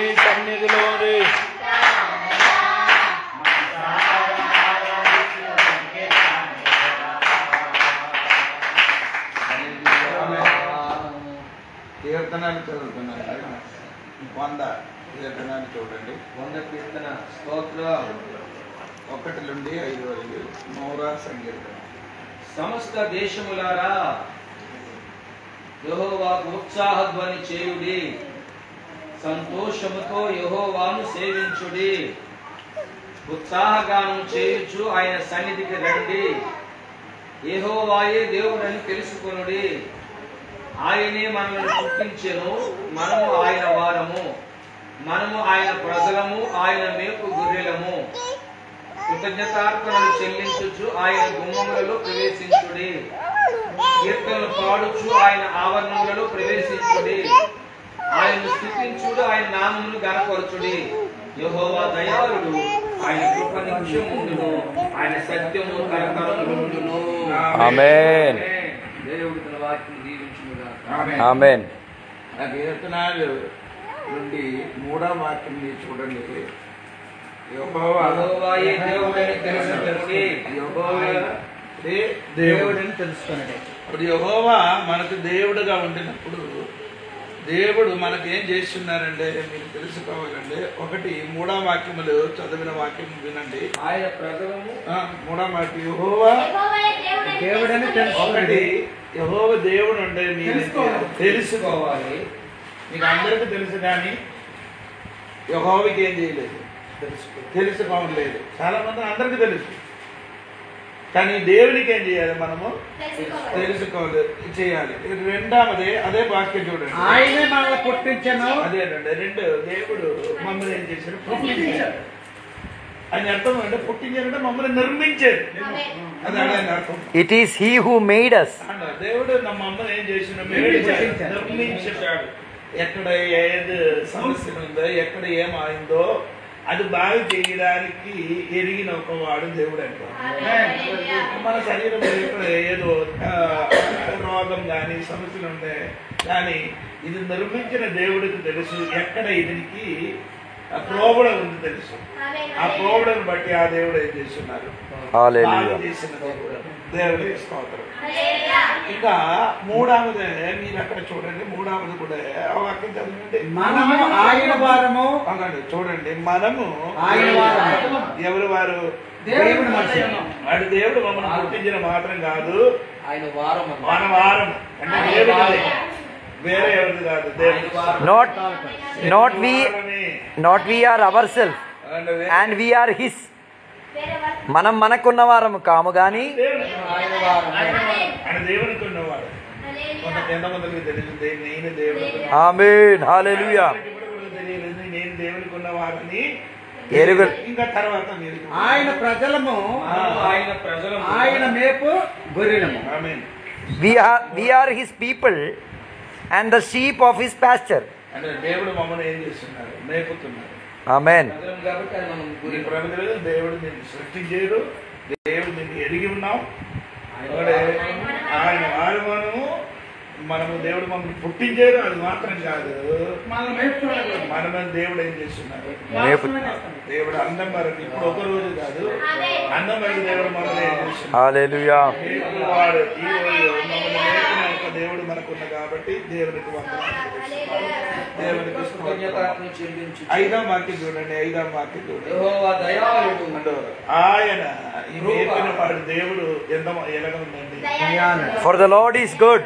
నీ సన్నిధిలోని కీర్తనాలు చదువుతున్నాను. 100 కీర్తనాలు చూడండి. 100 కీర్తన స్తోత్ర 1 నుండి 5 వరకు మౌరా సంకీర్తన. సమస్త దేశములారా యెహోవాకు ఉత్సాహధ్వని చేయుడి, సంతోషముతో యెహోవాను సేవించుడి. ఉత్సాహగానం చేయుచు ఆయన సన్నిధికి రండి. యెహోవాయే దేవుడని తెలుసుకొనుడి. ఆయనే మనల్ని పుట్టించెను, మనము ఆయన వారము, మనము ఆయన ప్రజలము, ఆయన మేపు గొర్రెలము. కృతజ్ఞతార్పణలు చెల్లించుచు ఆయన గుమ్మములలో ప్రవేశించుడి. కీర్తనలు పాడుచు ఆయన ఆవరణములలో ప్రవేశించుడి. ఆయనను స్తుతించుడు, ఆయన నామమును గణపరచుడి. యెహోవా దయాళుడు, ఆయన కృప నిత్యముండును, ఆయన సత్యము తరతరములుండును. ఆమేన్. దేవుడు తన వాక్యం దీవించునుగాక. ఆమేన్. ఆ కీర్తనాలు నుండి 3వ వాక్యం చూడండి. యెహోవాయే దేవుడని తెలుసుకొనుడి. యెహోవాయే దేవుడని తెలుసుకొనుడి. ఇప్పుడు యెహోవా మనకు దేవుడుగా ఉండినప్పుడు దేవుడు మనకేం చేస్తున్నారంటే మీరు తెలుసుకోవాలండి. 3వ వాక్యములు చదివిన వాక్యం వినండి. ఆయన ప్రజలము 3వ వాక్యం యెహోవా దేవుడని ఒకటి యెహోవా దేవుడు అంటే మీరు తెలుసుకోవాలి. మీకు అందరికీ తెలుసు, కానీ యెహోవాకి ఏం చేయలేదు, తెలుసుకోవట్లేదు. చాలా మంది అందరికీ తెలుసు, కానీ దేవునికి ఏం చేయాలి, మనము తెలుసుకోవాలి, చేయాలి. రెండవది అదే వాక్యం చూడండి. ఆయనే మనల్ని పుట్టించను. అదేనండి 2 దేవుడు మమ్మల్ని ఏం చేశారు, పుట్టించారు. అని అర్థం అంటే పుట్టించారంటే మమ్మల్ని నిర్మించారు. అదే అర్థం. It is he who made us. దేవుడు మమ్మల్ని ఏం చేసిన నిర్మించాడు. ఎక్కడ ఏది సమస్య ఉందో, ఎక్కడ ఏమైందో అది బాగా చేయడానికి ఎరిగిన ఒకవాడు దేవుడు అంటే. మన శరీరంలో ఎక్కడ ఏదో రోగం కానీ సమస్యలు ఉంటాయి, కానీ ఇది నిర్మించిన దేవుడికి తెలుసు ఎక్కడ ఇదికి ప్రోబడం ఉంది తెలుసు. ఆ ప్రోబడను బట్టి ఆ దేవుడు ఏం చేస్తున్నారు, హల్లెలూయా. చేసిన దేవుడికి స్తోత్రం. ఇంకా 3వది మీరు అక్కడ చూడండి. 3వది కూడా ఆ వాక్యం చదవండి. మనము ఆయన వారము. చూడండి, మనము ఆయన వారము. ఎవరు వారు? దేవుడు మనుషులు. వాడు దేవుడు మమ్మల్ని పుట్టించిన మాత్రం కాదు, ఆయన వారం. మన వారం అంటే దేవుడిది, వేరే ఎవరిది కాదు. Not we are ourselves and we are his. మనం మనకున్న వారము కాము గాని ఆయన దేవునికి ఉన్నవాడు. ఎంతమందికి తెలిసింది నేను దేవుడు. ఆమేన్. హల్లెలూయా. తెలియలేదు నేను దేవునికి ఉన్నవాడని ఎరుగు. ఇంకా తర్వాత మీరు ఆయన ప్రజలము, ఆయన మేపు గొర్రెలము. ఆమేన్. We are his people and the sheep of his pasture. అంటే దేవుడు మమ్మల్ని ఏం చేస్తున్నారు, మేపుతున్నారు. ఆమేన్. ప్రజలు దేవుడు నిన్ను సృష్టించారు, దేవుడు నిన్ను ఎరిగి ఉన్నాం. ఆయన వారము మనము, దేవుడు మమ్మల్ని పుట్టించారు. అది మాత్రం కాదు, మనమని దేవుడు ఏం చేస్తున్నారు, దేవుడు అందం వరకు. ఇప్పుడు ఒక రోజు కాదు, అందం వరకు దేవుడు మమ్మల్ని ఏం చేస్తున్నారు. హల్లెలూయా. వాడు ఈ రోజు మమ్మల్ని మేపున ఒక దేవుడు మనకున్న కాబట్టి దేవునికి వందనాలు. దేవునికి 5వ వాక్యం చూడండి. 5వ వాక్యం చూడండి. ఆయన ఈ మేపిన వాడు దేవుడు ఎంత ఎలాగ ఉందండి. For the Lord is good.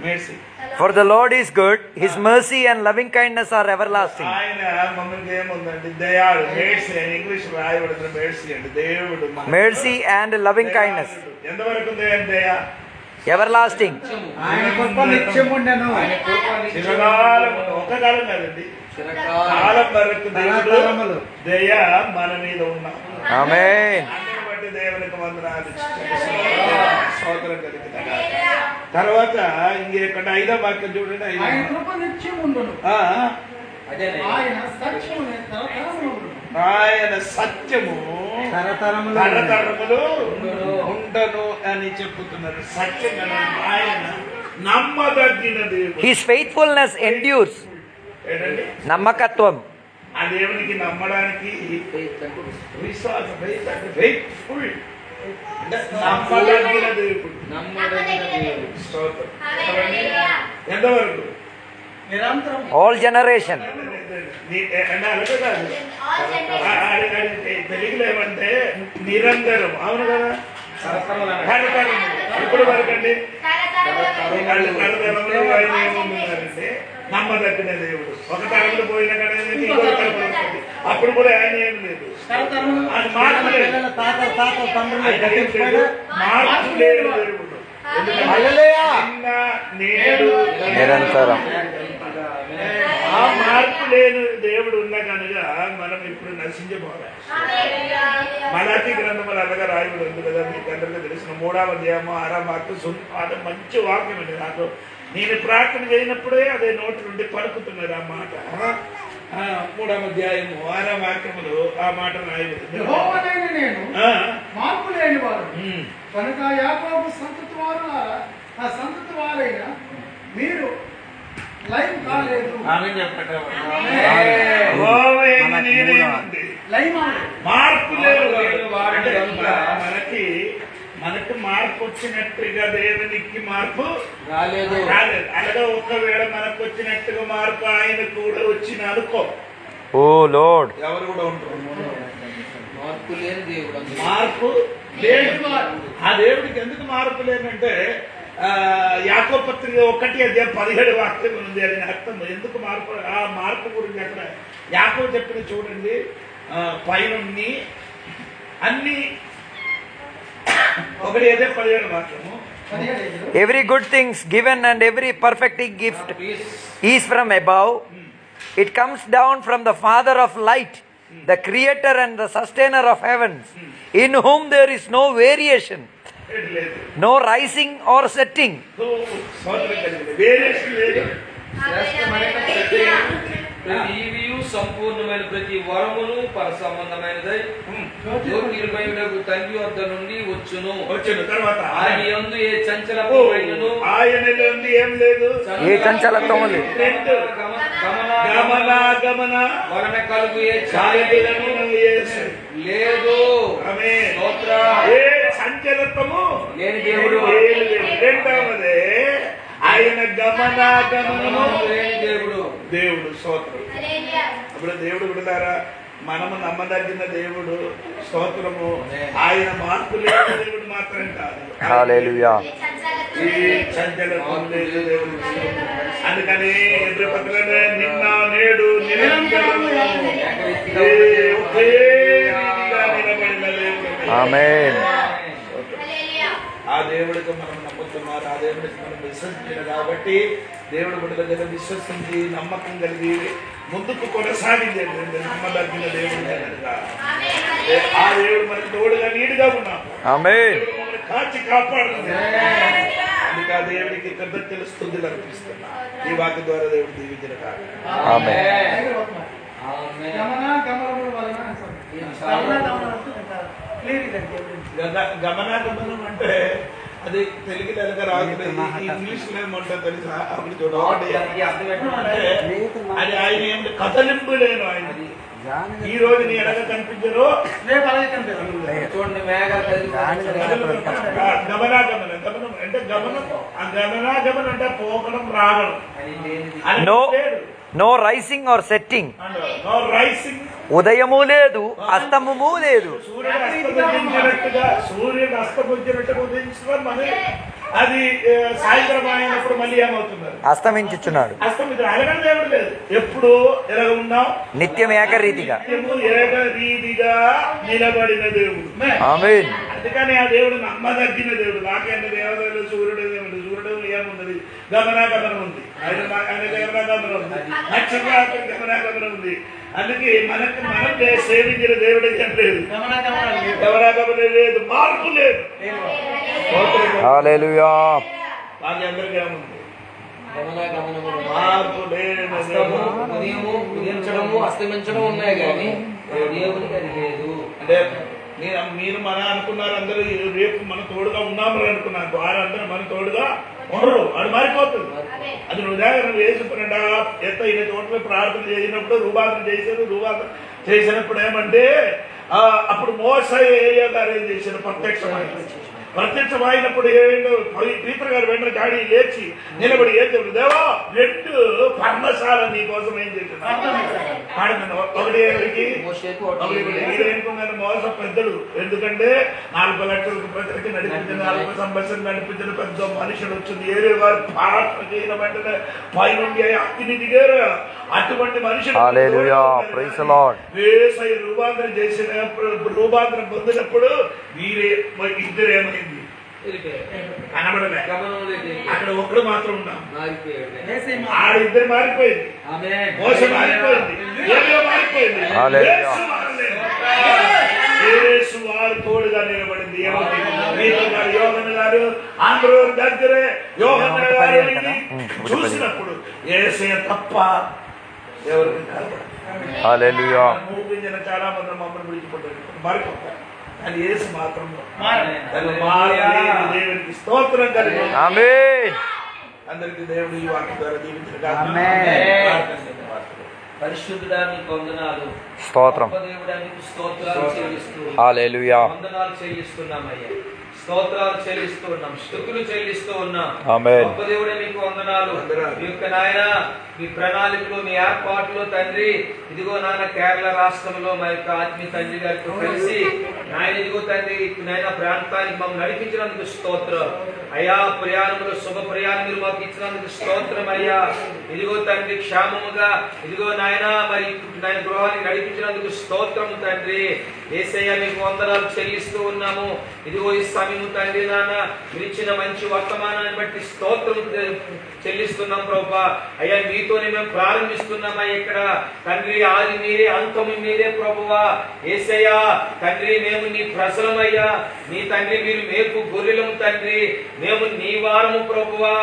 mercy. For the Lord is good. His mercy and loving kindness are everlasting. ఆయన మమ్మల్ని ఏముందండి, దయాళు. mercy అని ఇంగ్లీష్ రాయబడిన mercy అండి. దేవుడు Mercy and loving kindness. ఎంతవరకు ఉంది ఆయన దయ? Everlasting. ఆయన కృప నిత్యముండెను. చిరకాలం, ఒక కాలం కాదండి, కాలం వరకు దేవుడు దయ మన మీద ఉన్నా. ఆమేన్. అందరిని బట్టి దేవునికి వందనాలు. స్తోత్రం కలుగుతాడు. తర్వాత ఇంకెక్కడ 5వ వాక్యం చూడండి. ఆయన కృప నిత్యముండును. ఆయన సత్యము తరతరములు ఉండను అని చెప్పుతున్నారు. సత్యం ఆయన నమ్మదగిన దేవుడు. His faithfulness endures ఏంటండి నమ్మకత్వం. ఆ దేవునికి నమ్మడానికి విశ్వాసం, ఫెయిత్ఫుల్ అంటే నమ్మదగిన దేవుడు. స్తోత్రం. ఎంతవరకు? నిరంతరం ఆల్ జనరేషన్. అలాగే కాదు, తెలుగులో ఏమంటే నిరంతరం. అవును కదా, తరతరం. ఎప్పుడు వరకు అండి? తరతరంలో ఆయన ఏమున్నారంటే నమ్మదగిన దేవుడు. ఒక తరంలో పోయిన కానీ ఇంకో తరం వస్తుంది, అప్పుడు కూడా ఆయన ఏం లేదు. అది మార్పు లేదు, మార్పు లేదు దేవుడు. నిన్న నేడు నిరంతరం. ఆ మార్పు లేని దేవుడు ఉన్న కనుక మనం ఇప్పుడు నశించిపోవాలి. మలాఖీ గ్రంథములు అలాగా రాయబడి ఉంది కదా, మీకు అందరికీ తెలిసిన 3వ అధ్యాయము 6వ వాక్యం. అది మంచి వాక్యం అండి. నాకు నేను ప్రార్థన చేయనప్పుడే అదే నోటి నుండి పలుకుతున్నారు ఆ మాట. 3వ అధ్యాయము 6వ వాక్యములు ఆ మాట రాయబడింది. యెహోవానైన నేను మార్పు లేనివాడు కనుక యాకోబు సంతతి వారు ఆ సంతతి వారైన మీరు లైవ్ కాలేదు. మార్పు లేదు. మనకి మార్పు వచ్చినట్టుగా దేవునికి మార్పు రాలేదు. అలాగే ఒకవేళ మనకు వచ్చినట్టుగా మార్పు ఆయన కూడా వచ్చిన అనుకో, ఓ లార్డ్, ఎవరు కూడా ఉంటారు. మార్పు లేని దేవుడు. మార్పు లేదు. ఆ దేవుడికి ఎందుకు మార్పు లేదంటే యాకోబు పత్రిక 1:17 వాక్యం ఉంది. అది అర్థం ఎందుకు మార్పు. ఆ మార్పు గురించి అక్కడ యాకోబు చెప్పిన చూడండి, పైనుండి అన్ని 1:17 వాక్యము. every good things given and every perfect gift is from above. It comes down from the Father of light, the creator and the sustainer of heavens, in whom there is no variation, no rising or setting. సంపూర్ణమైన ప్రతి వరమును పర సంబంధమైనదై జ్యోతిర్మయుడగు తండ్రి వద్ద నుండి వచ్చును. తర్వాత ఆయన యందు ఏ చంచలత్వమైనను, ఆయన ఏం లేదు, ఏ చంచలత్వము లేదు, గమన వలన కలుగు ఏ లేదు. ఏ సంచలత్వము లేని దేవుడు. రెండవదే ఆయన గమనాగమనము లేని దేవుడు. దేవుడు స్తోత్రం. ఇప్పుడు దేవుడు విడతారా, మనము నమ్మదగిన దేవుడు. స్తోత్రము. ఆయన మార్పు లేని దేవుడు మాత్రం కాదు. హల్లెలూయా. ఈ సంచలనం లేని దేవుడు. అందుకని ఎదురు పక్కన నిన్న నేడు నిరంతరము ఒకే రీతిగా నిలబడిన దేవుడు. ఆమేన్. ఆ దేవుడికి మనం నమ్ముతున్నారు, ఆ దేవుడికి మనం విశ్వసించారు కాబట్టి దేవుడు బిడ్డల దగ్గర విశ్వసించి నమ్మకం కలిగి ముందుకు కొనసాగించండి. నమ్మదగిన దేవుడు కనుక ఆ దేవుడు మనకి తోడుగా నీడుగా ఉన్నాము. ఆమేన్. మమ్మల్ని కాచి కాపాడుతుంది. అందుకే ఆ దేవుడికి కృతజ్ఞతలు స్తుతులు అర్పిస్తున్నా. ఈ వాక్య ద్వారా దేవుడు దీవించిన కాదు. ఆమేన్. గమనాగమనం అంటే అది తెలుగులో ఎలాగ రాదు, ఇంగ్లీష్ లో ఏమంటా తెలుసా? అప్పుడు చూడండి, అది ఆయన ఏమి కదలింపు లేను. ఆయన ఈ రోజు నీ ఎలాగ కనిపించరు చూడండి మేఘాలు గమనాగమనం. గమనం అంటే గమనం. ఆ గమనాగమనం అంటే పోకడం రాగడం. No no rising or setting. No rising, ఉదయము లేదు, అస్తమము లేదు. సూర్యుడు అస్తమించినట్టుగా ఉదయించడం మరి అది సాయంత్రం అయినప్పుడు మళ్ళీ ఏమవుతున్నారు? అస్తమించుచున్నాడు. అస్తమించు అలగడ దేవుడు లేదు. ఎప్పుడు ఎలాగ ఉన్నాం? నిత్యం ఏకరీతిగా ఏకరీతిగా నిలబడిన దేవుడు. ఆమేన్. అందుకని ఆ దేవుడు నమ్మదగిన దేవుడు. నాకేంత దేవతలు సూర్యుడు ఏముంది? సూర్యుడు ఏమున్నది? గమనాగమనం ఉంది. ఆయన గమనాగమనం ఉంది. నక్షత్రాలకు గమనాగమనం ఉంది. అందుకే మనకు మనం సేవించిన దేవుడు ఏం లేదు, గమనాగమనం లేదు, మార్పు లేదు. హల్లెలూయా. మాకు అందరికీ ఏముంది? మార్పు లేదు. ఉదయము ఉదయించడము అస్తమించడం ఉన్నాయి కానీ దేవునికి అది లేదు. అంటే మీరు మన అనుకున్నారు అందరూ రేపు మన తోడుగా ఉన్నామని అనుకున్నారు. వారందరూ మన తోడుగా ఉండరు, అది మారిపోతుంది. అది నువ్వు వేసుకున్నాడా ఎత్తైన చోట్ల ప్రార్థన చేసినప్పుడు రూపాంతరం చేశారు. రూపాంతరం చేసినప్పుడు ఏమంటే అప్పుడు మోసే గారు ఏం చేశారు, ప్రత్యక్షమైనప్పుడు ఏంటో పీతర్ గారు వెంటనే గాడి లేచి నిలబడి ఏం చెప్పారు, దేవా 2 పర్ణశాల నీ కోసం ఏం చేశారు. ఒకటి ఏంటున్నారు మోస పెద్దలు, ఎందుకంటే 4 లక్షల ప్రజలకి నడిపించిన 40 సంవత్సరం నడిపించిన పెద్ద మనుషులు వచ్చింది. ఏరే వారు పాట చేయడం వెంటనే పైనుండి అగ్ని దిగారు. అటువంటి మనుషులు వేసై రూపాంతరం చేసిన రూపాంతరం పొందినప్పుడు వీరే ఇద్దరేమైంది కనబడలే. అక్కడ ఒకడు మాత్రం ఉన్నాం, ఆడిద్దరు మారిపోయింది, మోస మారిపోయింది, మారిపోయింది. యేసు వారు తోడుగా నిలబడింది. యోహన్న గారు అందరూ దగ్గరే యోహన్న గారు చూసినప్పుడు యేసయ్య తప్ప ఎవరికి చాలా మంది మమ్మల్ని విడిచిపోతారు, మారిపోతారు. కానీ యేసు మాత్రం దేవునికి స్తోత్రం కలిగి అందరికీ దేవుడు ఈ వాక్యం ద్వారా దీవించిన పరిశుద్ధుడానికి వందనాలు, స్తోత్రం, దేవుడానికి స్తోత్రాలు చెల్లిస్తూ వందనాలు చెల్లిస్తున్నామయ్యా, స్తోత్రాలు చెల్లిస్తూ ఉన్నాం, స్తుతులు చెల్లిస్తూ ఉన్నాం. గొప్ప దేవుడే మీకు వందనాలు. మీ యొక్క నాయన మీ ప్రణాళికలో మీ ఏర్పాటులో తండ్రి ఇదిగో నాన్న కేరళ రాష్ట్రంలో మా యొక్క ఆత్మీయ తండ్రి గారితో కలిసి నాయన ఇదిగో తండ్రి నాయన ప్రాంతానికి మమ్మల్ని నడిపించినందుకు స్తోత్రం అయ్యా. ప్రయాణంలో శుభ ప్రయాణం మీరు మాకు ఇచ్చినందుకు స్తోత్రం అయ్యా. ఇదిగో తండ్రి క్షేమముగా ఇదిగో నాయన మరి నాయన గృహానికి నడిపించినందుకు స్తోత్రం తండ్రి. యేసయ్య మీకు వందనాలు చెల్లిస్తూ ఉన్నాము. ఇదిగో ఈ సమయం తండ్రి నాన్న మీరు ఇచ్చిన మంచి వర్తమానాన్ని బట్టి స్తోత్రం చెల్లిస్తున్నాం ప్రభువా. అయ్యా మీతోనే మేము ప్రారంభిస్తున్నామా ఇక్కడ తండ్రి, ఆది మీరే అంతము మీరే ప్రభువా. యేసయ్యా తండ్రి మేము నీ ప్రజలమయ్యా, నీ తండ్రి మీరు మేపు గొర్రెలము తండ్రి, మేము నీ వారము ప్రభువా.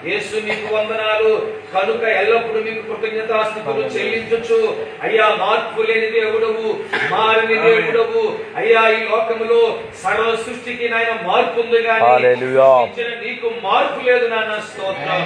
యేసు మీకు వందనాలు కనుక ఎల్లప్పుడూ మీకు కృతజ్ఞతాస్తుతులు చెల్లించొచ్చు అయ్యా. మార్పు లేని దేవుడవు, మారని దేవుడవు అయ్యా. ఈ లోకములో సర్వ సృష్టికి నాయన మార్పు ఉంది కానీ నీకు మార్పు లేదు నాన్న. స్తోత్రం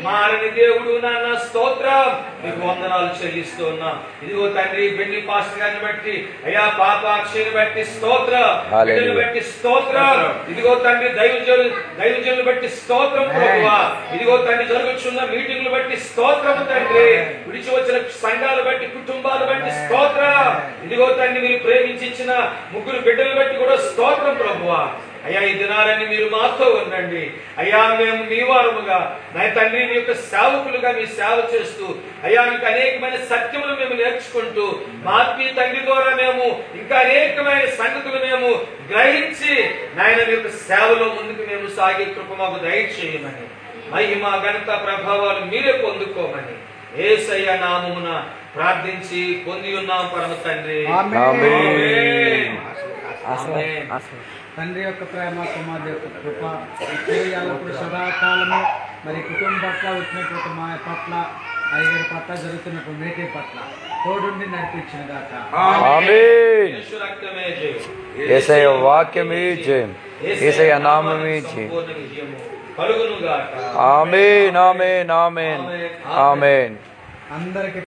మారని దేవుడు నాన్న, స్తోత్రం నీకు వందనాలు చెల్లిస్తూ ఉన్నా. ఇదిగో తండ్రి బెన్ని పాస్టర్ గారిని బట్టి అయ్యా, పాపాక్షిని బట్టి స్తోత్రం, బిడ్డను బట్టి స్తోత్రం. ఇదిగో తండ్రి దైవజనులు బట్టి స్తోత్రం ప్రభువా. ఇదిగో తండ్రి జరుగుతున్న మీటింగ్లు బట్టి స్తోత్రం తండ్రి, విడిచి వచ్చిన సంఘాలు బట్టి కుటుంబాలు బట్టి స్తోత్రం. ఇదిగో తండ్రి మీరు ప్రేమించి ఇచ్చిన 3 బిడ్డలు బట్టి కూడా స్తోత్రం ప్రభువా. అయ్యా ఈ దినాలన్నీ మీరు మాతో ఉండండి అయ్యా. మేము మీ వారముగా నా తండ్రి మీ యొక్క సేవకులుగా మీ సేవ చేస్తూ అయ్యా మీకు అనేకమైన సత్యములు మేము నేర్చుకుంటూ మా ఆత్మీయ తండ్రి ద్వారా మేము ఇంకా అనేకమైన సంగతులు మేము గ్రహించి నాయన మీ యొక్క సేవలో ముందుకు మేము సాగే కృప మాకు దయచేయమని, మహిమ ఘనత ప్రభావాలు మీరే పొందుకోమని యేసయ్య నామమున ప్రార్థించి పొంది ఉన్నాం పరమ తండ్రి. తండ్రి యొక్క ప్రేమ, కుమారుడు యొక్క కృప ఎల్లప్పుడు సదాకాలము మరి కుటుంబం పట్ల వచ్చినటువంటి మా పట్ల ఐదు పట్ల జరుగుతున్నటువంటి మీటింగ్ పట్ల తోడుండి నడిపించిన గాక. యేసయ్య వాక్యమే జయం, యేసయ్య నామమే జయం. ఆమేన్ ఆమేన్ ఆమేన్ ఆమేన్. అందరికి